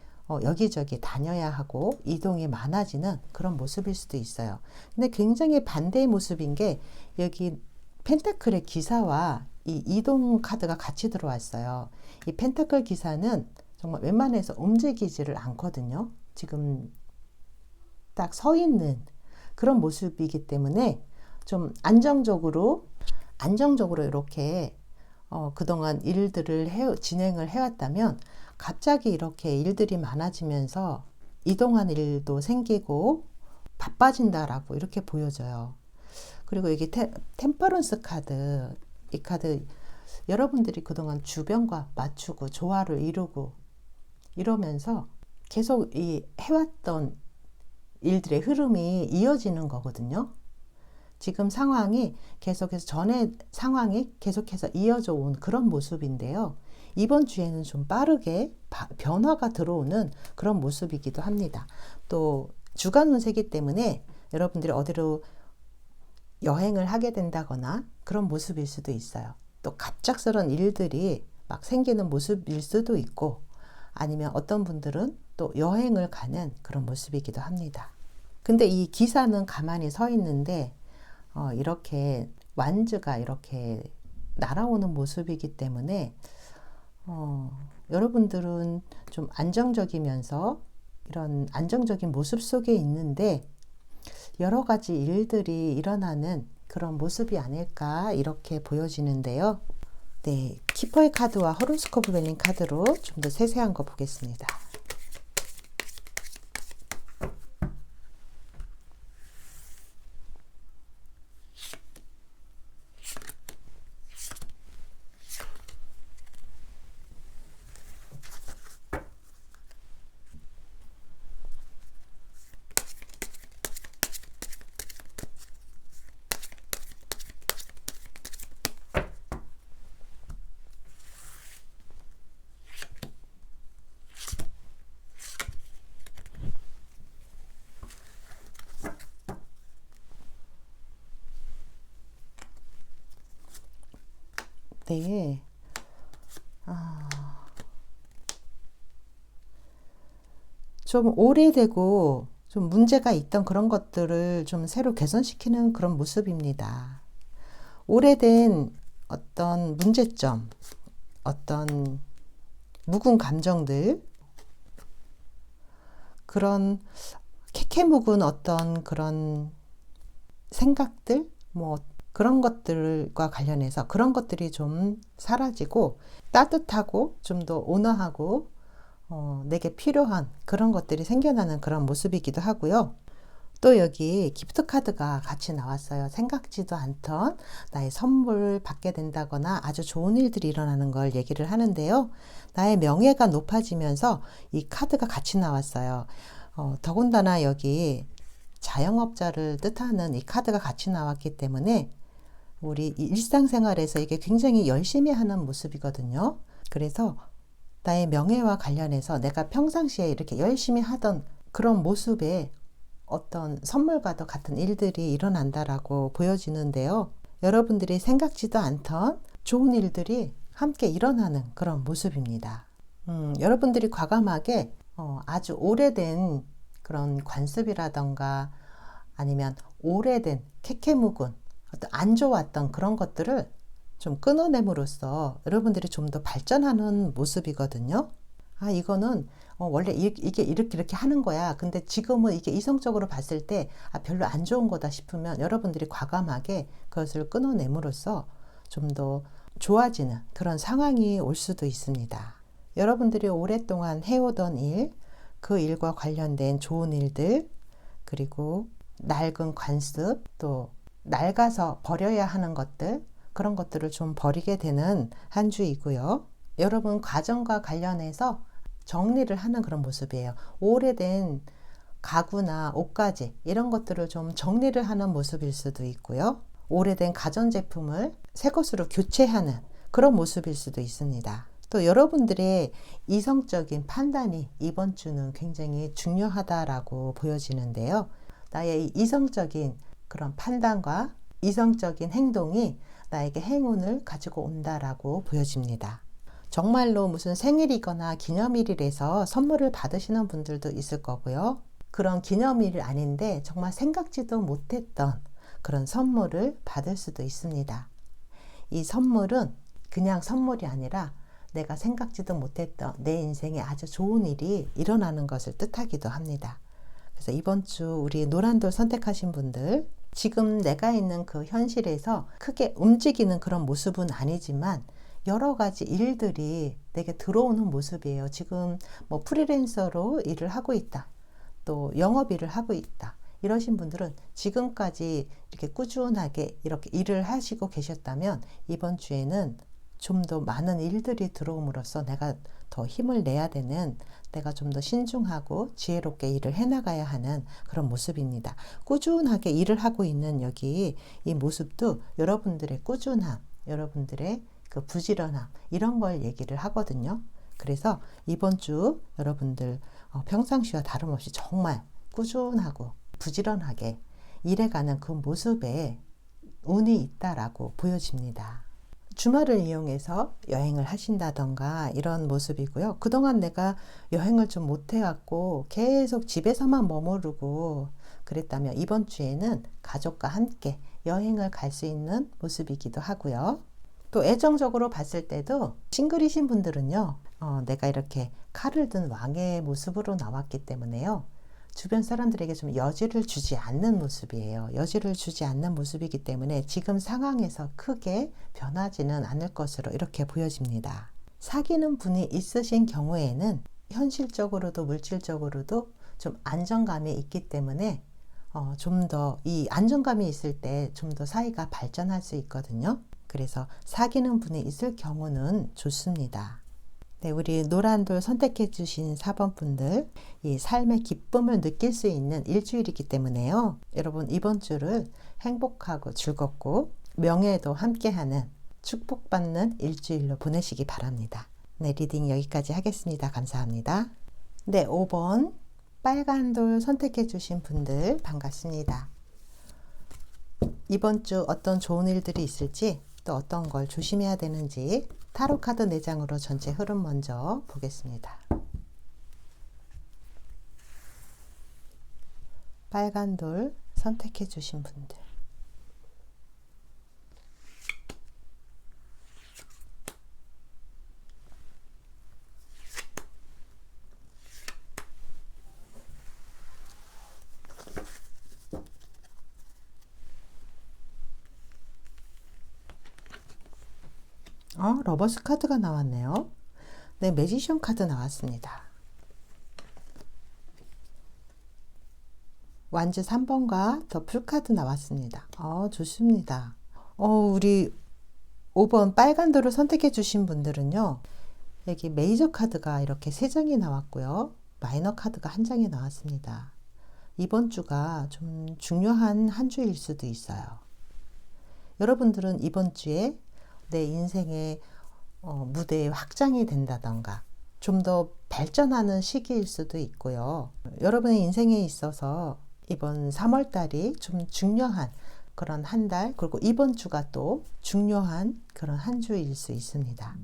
여기저기 다녀야 하고 이동이 많아지는 그런 모습일 수도 있어요. 근데 굉장히 반대의 모습인 게 여기 펜타클의 기사와 이 이동 카드가 같이 들어왔어요. 이 펜타클 기사는 정말 웬만해서 움직이지를 않거든요. 지금 딱 서 있는 그런 모습이기 때문에 좀 안정적으로 이렇게 그동안 일들을 진행을 해왔다면 갑자기 이렇게 일들이 많아지면서 이동하는 일도 생기고 바빠진다라고 이렇게 보여져요. 그리고 여기 템퍼런스 카드, 이 카드 여러분들이 그동안 주변과 맞추고 조화를 이루고 이러면서 계속 이 해왔던 일들의 흐름이 이어지는 거거든요. 지금 상황이 계속해서 전에 상황이 계속해서 이어져 온 그런 모습인데요. 이번 주에는 좀 빠르게 변화가 들어오는 그런 모습이기도 합니다. 또 주간 운세이기 때문에 여러분들이 어디로 여행을 하게 된다거나 그런 모습일 수도 있어요. 또 갑작스러운 일들이 막 생기는 모습일 수도 있고 아니면 어떤 분들은 또 여행을 가는 그런 모습이기도 합니다. 근데 이 기사는 가만히 서 있는데 이렇게 완주가 이렇게 날아오는 모습이기 때문에 여러분들은 좀 안정적이면서 이런 안정적인 모습 속에 있는데 여러 가지 일들이 일어나는 그런 모습이 아닐까 이렇게 보여지는데요. 네, 키퍼의 카드와 호로스코프 벨링 카드로 좀 더 세세한 거 보겠습니다. 나한테 좀 오래되고 좀 문제가 있던 그런 것들을 좀 새로 개선시키는 그런 모습입니다. 오래된 어떤 문제점, 어떤 묵은 감정들, 그런 캐캐 묵은 어떤 그런 생각들, 뭐 그런 것들과 관련해서 그런 것들이 좀 사라지고 따뜻하고 좀 더 온화하고 내게 필요한 그런 것들이 생겨나는 그런 모습이기도 하고요. 또 여기 기프트 카드가 같이 나왔어요. 생각지도 않던 나의 선물 받게 된다거나 아주 좋은 일들이 일어나는 걸 얘기를 하는데요. 나의 명예가 높아지면서 이 카드가 같이 나왔어요. 더군다나 여기 자영업자를 뜻하는 이 카드가 같이 나왔기 때문에 우리 일상생활에서 이게 굉장히 열심히 하는 모습이거든요. 그래서 나의 명예와 관련해서 내가 평상시에 이렇게 열심히 하던 그런 모습에 어떤 선물과도 같은 일들이 일어난다라고 보여지는데요. 여러분들이 생각지도 않던 좋은 일들이 함께 일어나는 그런 모습입니다. 여러분들이 과감하게 아주 오래된 그런 관습이라던가 아니면 오래된 캐캐묵은 어떤 안 좋았던 그런 것들을 좀 끊어냄으로써 여러분들이 좀 더 발전하는 모습이거든요. 이거는 원래 이게 이렇게 하는 거야. 근데 지금은 이게 이성적으로 봤을 때 별로 안 좋은 거다 싶으면 여러분들이 과감하게 그것을 끊어냄으로써 좀 더 좋아지는 그런 상황이 올 수도 있습니다. 여러분들이 오랫동안 해오던 일, 그 일과 관련된 좋은 일들, 그리고 낡은 관습, 또 낡아서 버려야 하는 것들, 그런 것들을 좀 버리게 되는 한 주이고요. 여러분 가정과 관련해서 정리를 하는 그런 모습이에요. 오래된 가구나 옷가지 이런 것들을 좀 정리를 하는 모습일 수도 있고요. 오래된 가전제품을 새 것으로 교체하는 그런 모습일 수도 있습니다. 또 여러분들의 이성적인 판단이 이번 주는 굉장히 중요하다라고 보여지는데요. 나의 이성적인 그런 판단과 이성적인 행동이 나에게 행운을 가지고 온다라고 보여집니다. 정말로 무슨 생일이거나 기념일이라서 선물을 받으시는 분들도 있을 거고요. 그런 기념일이 아닌데 정말 생각지도 못했던 그런 선물을 받을 수도 있습니다. 이 선물은 그냥 선물이 아니라 내가 생각지도 못했던 내 인생에 아주 좋은 일이 일어나는 것을 뜻하기도 합니다. 그래서 이번 주 우리 노란돌 선택하신 분들, 지금 내가 있는 그 현실에서 크게 움직이는 그런 모습은 아니지만 여러 가지 일들이 내게 들어오는 모습이에요. 지금 뭐 프리랜서로 일을 하고 있다. 또 영업 일을 하고 있다. 이러신 분들은 지금까지 이렇게 꾸준하게 이렇게 일을 하시고 계셨다면 이번 주에는 좀 더 많은 일들이 들어옴으로써 내가 더 힘을 내야 되는, 내가 좀 더 신중하고 지혜롭게 일을 해나가야 하는 그런 모습입니다. 꾸준하게 일을 하고 있는 여기 이 모습도 여러분들의 꾸준함, 여러분들의 그 부지런함 이런 걸 얘기를 하거든요. 그래서 이번 주 여러분들 평상시와 다름없이 정말 꾸준하고 부지런하게 일해가는 그 모습에 운이 있다라고 보여집니다. 주말을 이용해서 여행을 하신다던가 이런 모습이고요. 그동안 내가 여행을 좀 못해왔고 계속 집에서만 머무르고 그랬다면 이번 주에는 가족과 함께 여행을 갈 수 있는 모습이기도 하고요. 또 애정적으로 봤을 때도 싱글이신 분들은요. 내가 이렇게 칼을 든 왕의 모습으로 나왔기 때문에요. 주변 사람들에게 좀 여지를 주지 않는 모습이에요. 여지를 주지 않는 모습이기 때문에 지금 상황에서 크게 변하지는 않을 것으로 이렇게 보여집니다. 사귀는 분이 있으신 경우에는 현실적으로도 물질적으로도 좀 안정감이 있기 때문에 좀 더 이 안정감이 있을 때 좀 더 사이가 발전할 수 있거든요. 그래서 사귀는 분이 있을 경우는 좋습니다. 네, 우리 노란돌 선택해 주신 4번 분들, 이 삶의 기쁨을 느낄 수 있는 일주일이기 때문에요. 여러분 이번 주를 행복하고 즐겁고 명예도 함께하는 축복받는 일주일로 보내시기 바랍니다. 네, 리딩 여기까지 하겠습니다. 감사합니다. 네, 5번 빨간 돌 선택해 주신 분들 반갑습니다. 이번 주 어떤 좋은 일들이 있을지 또 어떤 걸 조심해야 되는지 타로 카드 4장으로 전체 흐름 먼저 보겠습니다. 빨간 돌 선택해 주신 분들, 러버스 카드가 나왔네요. 네, 매지션 카드 나왔습니다. 완즈 3번과 더 풀카드 나왔습니다. 좋습니다. 우리 5번 빨간 돌을 선택해 주신 분들은요, 여기 메이저 카드가 이렇게 3장이 나왔고요. 마이너 카드가 1장이 나왔습니다. 이번 주가 좀 중요한 한 주일 수도 있어요. 여러분들은 이번 주에 내 인생의 무대에 확장이 된다던가 좀 더 발전하는 시기일 수도 있고요. 여러분의 인생에 있어서 이번 3월 달이 좀 중요한 그런 한 달, 그리고 이번 주가 또 중요한 그런 한 주일 수 있습니다.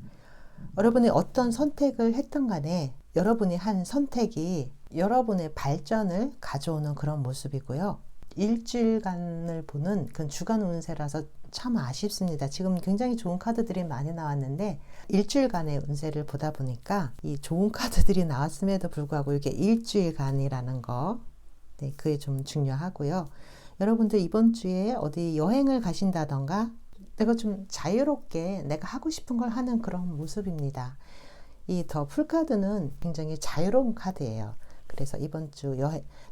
여러분이 어떤 선택을 했든 간에 여러분이 한 선택이 여러분의 발전을 가져오는 그런 모습이고요. 일주일간을 보는 그 주간 운세라서 참 아쉽습니다. 지금 굉장히 좋은 카드들이 많이 나왔는데 일주일간의 운세를 보다 보니까 이 좋은 카드들이 나왔음에도 불구하고 이게 일주일간이라는 거, 네, 그게 좀 중요하고요. 여러분들 이번 주에 어디 여행을 가신다던가 내가 좀 자유롭게 내가 하고 싶은 걸 하는 그런 모습입니다. 이 더 풀카드는 굉장히 자유로운 카드예요. 그래서 이번 주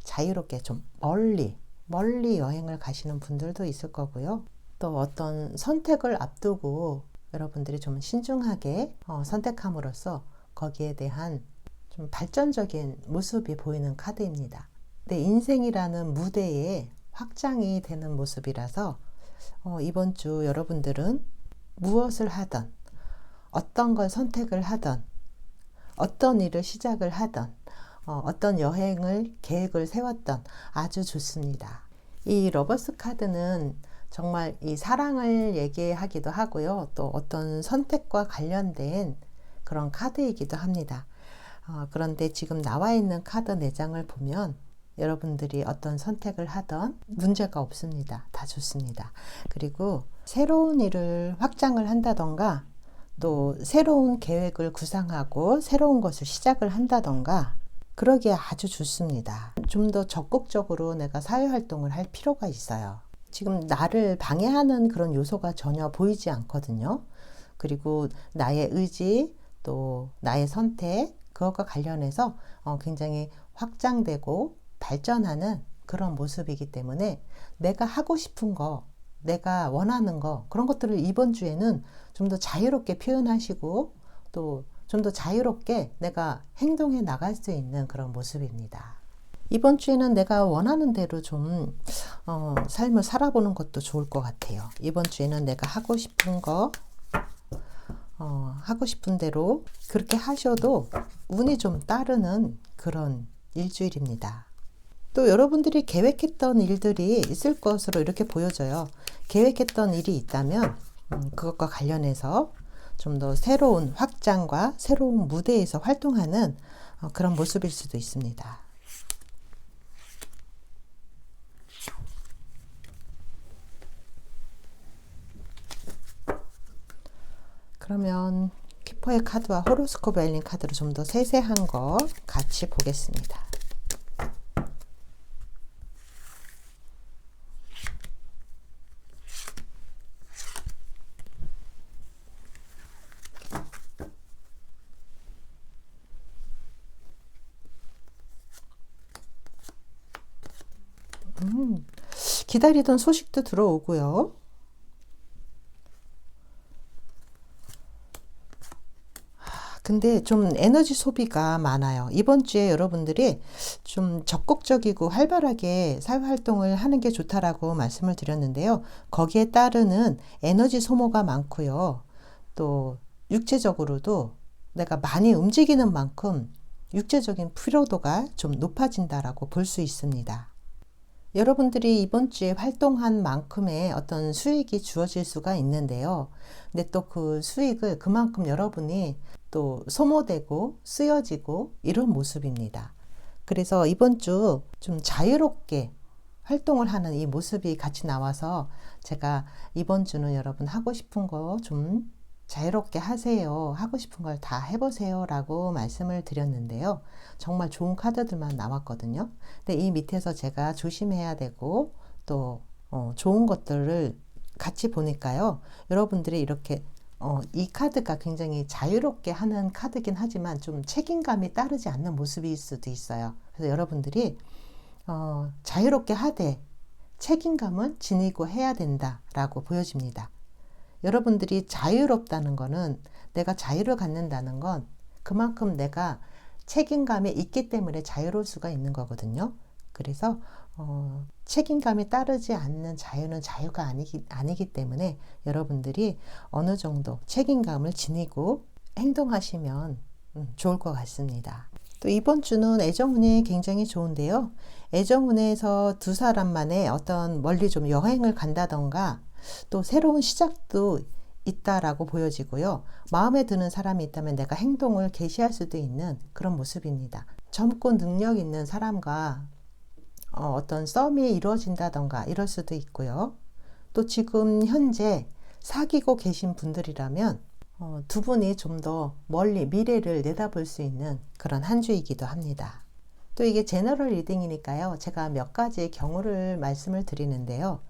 자유롭게 좀 멀리 여행을 가시는 분들도 있을 거고요. 또 어떤 선택을 앞두고 여러분들이 좀 신중하게 선택함으로써 거기에 대한 좀 발전적인 모습이 보이는 카드입니다. 내 인생이라는 무대에 확장이 되는 모습이라서 이번 주 여러분들은 무엇을 하든 어떤 걸 선택을 하든 어떤 일을 시작을 하든 어떤 여행을 계획을 세웠던 아주 좋습니다. 이 러버스 카드는 정말 이 사랑을 얘기하기도 하고요. 또 어떤 선택과 관련된 그런 카드이기도 합니다. 그런데 지금 나와 있는 카드 4장을 보면 여러분들이 어떤 선택을 하던 문제가 없습니다. 다 좋습니다. 그리고 새로운 일을 확장을 한다던가 또 새로운 계획을 구상하고 새로운 것을 시작을 한다던가 그러기에 아주 좋습니다. 좀 더 적극적으로 내가 사회활동을 할 필요가 있어요. 지금 나를 방해하는 그런 요소가 전혀 보이지 않거든요. 그리고 나의 의지 또 나의 선택 그것과 관련해서 굉장히 확장되고 발전하는 그런 모습이기 때문에 내가 하고 싶은 거, 내가 원하는 거 그런 것들을 이번 주에는 좀 더 자유롭게 표현하시고 또 좀 더 자유롭게 내가 행동해 나갈 수 있는 그런 모습입니다. 이번 주에는 내가 원하는 대로 좀 삶을 살아보는 것도 좋을 것 같아요. 이번 주에는 내가 하고 싶은 거 하고 싶은 대로 그렇게 하셔도 운이 좀 따르는 그런 일주일입니다. 또 여러분들이 계획했던 일들이 있을 것으로 이렇게 보여져요. 계획했던 일이 있다면 그것과 관련해서 좀 더 새로운 확장과 새로운 무대에서 활동하는 그런 모습일 수도 있습니다. 그러면 키퍼의 카드와 호로스코프 열린 카드로 좀 더 세세한 거 같이 보겠습니다. 기다리던 소식도 들어오고요. 근데 좀 에너지 소비가 많아요. 이번 주에 여러분들이 좀 적극적이고 활발하게 사회활동을 하는 게 좋다라고 말씀을 드렸는데요. 거기에 따르는 에너지 소모가 많고요. 또 육체적으로도 내가 많이 움직이는 만큼 육체적인 피로도가 좀 높아진다라고 볼 수 있습니다. 여러분들이 이번 주에 활동한 만큼의 어떤 수익이 주어질 수가 있는데요. 근데 또 그 수익을 그만큼 여러분이 또 소모되고 쓰여지고 이런 모습입니다. 그래서 이번 주 좀 자유롭게 활동을 하는 이 모습이 같이 나와서 제가 이번 주는 여러분 하고 싶은 거 좀 자유롭게 하세요. 하고 싶은 걸 다 해보세요. 라고 말씀을 드렸는데요. 정말 좋은 카드들만 나왔거든요. 근데 이 밑에서 제가 조심해야 되고 또 좋은 것들을 같이 보니까요. 여러분들이 이렇게 이 카드가 굉장히 자유롭게 하는 카드긴 하지만 좀 책임감이 따르지 않는 모습일 수도 있어요. 그래서 여러분들이 자유롭게 하되 책임감은 지니고 해야 된다라고 보여집니다. 여러분들이 자유롭다는 거는 내가 자유를 갖는다는 건 그만큼 내가 책임감이 있기 때문에 자유로울 수가 있는 거거든요. 그래서 책임감이 따르지 않는 자유는 자유가 아니기 때문에 여러분들이 어느 정도 책임감을 지니고 행동하시면 좋을 것 같습니다. 또 이번 주는 애정운이 굉장히 좋은데요. 애정운에서 두 사람만의 어떤 멀리 좀 여행을 간다던가 또 새로운 시작도 있다라고 보여지고요. 마음에 드는 사람이 있다면 내가 행동을 개시할 수도 있는 그런 모습입니다. 젊고 능력 있는 사람과 어떤 썸이 이루어진다던가 이럴 수도 있고요. 또 지금 현재 사귀고 계신 분들이라면 두 분이 좀 더 멀리 미래를 내다볼 수 있는 그런 한 주이기도 합니다. 또 이게 제너럴 리딩이니까요. 제가 몇 가지의 경우를 말씀을 드리는데요.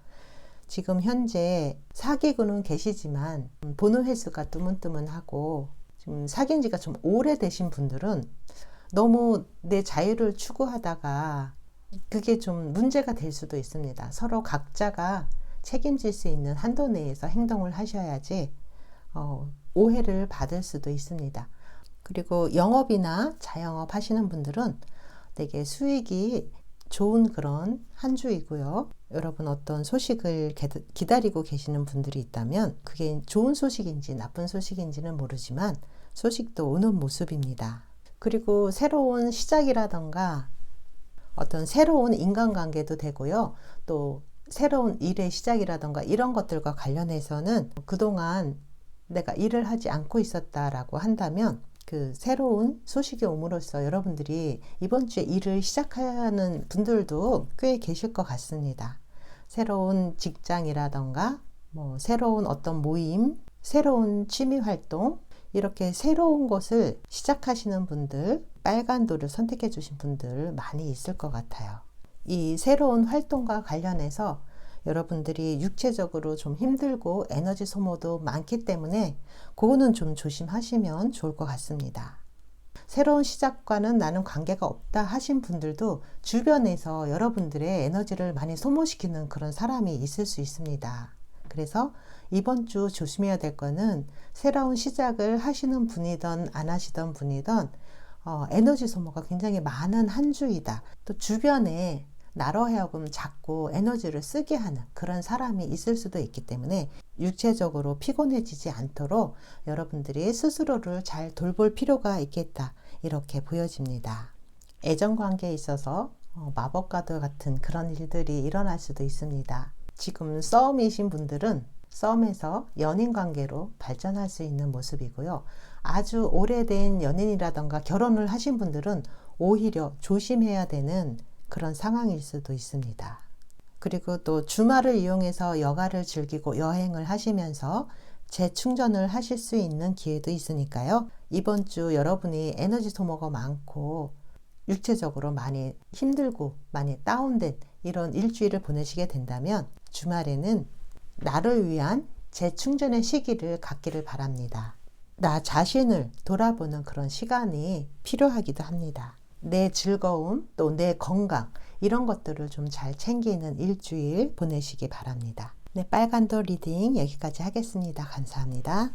지금 현재 사귀고는 계시지만 보는 횟수가 뜨문뜨문하고 지금 사귄 지가 좀 오래되신 분들은 너무 내 자유를 추구하다가 그게 좀 문제가 될 수도 있습니다. 서로 각자가 책임질 수 있는 한도 내에서 행동을 하셔야지 오해를 받을 수도 있습니다. 그리고 영업이나 자영업 하시는 분들은 되게 수익이 좋은 그런 한 주이고요. 여러분 어떤 소식을 기다리고 계시는 분들이 있다면 그게 좋은 소식인지 나쁜 소식인지는 모르지만 소식도 오는 모습입니다. 그리고 새로운 시작이라던가 어떤 새로운 인간관계도 되고요. 또 새로운 일의 시작이라던가 이런 것들과 관련해서는 그동안 내가 일을 하지 않고 있었다라고 한다면 그 새로운 소식이 옴으로써 여러분들이 이번 주에 일을 시작하는 분들도 꽤 계실 것 같습니다. 새로운 직장이라던가 새로운 어떤 모임, 새로운 취미 활동 이렇게 새로운 것을 시작하시는 분들, 빨간 돌을 선택해 주신 분들 많이 있을 것 같아요. 이 새로운 활동과 관련해서 여러분들이 육체적으로 좀 힘들고 에너지 소모도 많기 때문에 그거는 좀 조심하시면 좋을 것 같습니다. 새로운 시작과는 나는 관계가 없다 하신 분들도 주변에서 여러분들의 에너지를 많이 소모시키는 그런 사람이 있을 수 있습니다. 그래서 이번 주 조심해야 될 거는 새로운 시작을 하시는 분이든 안 하시던 분이든 에너지 소모가 굉장히 많은 한 주이다. 또 주변에 나로 하여금 자꾸 에너지를 쓰게 하는 그런 사람이 있을 수도 있기 때문에 육체적으로 피곤해지지 않도록 여러분들이 스스로를 잘 돌볼 필요가 있겠다. 이렇게 보여집니다. 애정관계에 있어서 마법과도 같은 그런 일들이 일어날 수도 있습니다. 지금 썸이신 분들은 썸에서 연인관계로 발전할 수 있는 모습이고요. 아주 오래된 연인이라던가 결혼을 하신 분들은 오히려 조심해야 되는 그런 상황일 수도 있습니다. 그리고 또 주말을 이용해서 여가를 즐기고 여행을 하시면서 재충전을 하실 수 있는 기회도 있으니까요. 이번 주 여러분이 에너지 소모가 많고 육체적으로 많이 힘들고 많이 다운된 이런 일주일을 보내시게 된다면 주말에는 나를 위한 재충전의 시기를 갖기를 바랍니다. 나 자신을 돌아보는 그런 시간이 필요하기도 합니다. 내 즐거움 또 내 건강 이런 것들을 좀 잘 챙기는 일주일 보내시기 바랍니다. 네, 빨간돌 리딩 여기까지 하겠습니다. 감사합니다.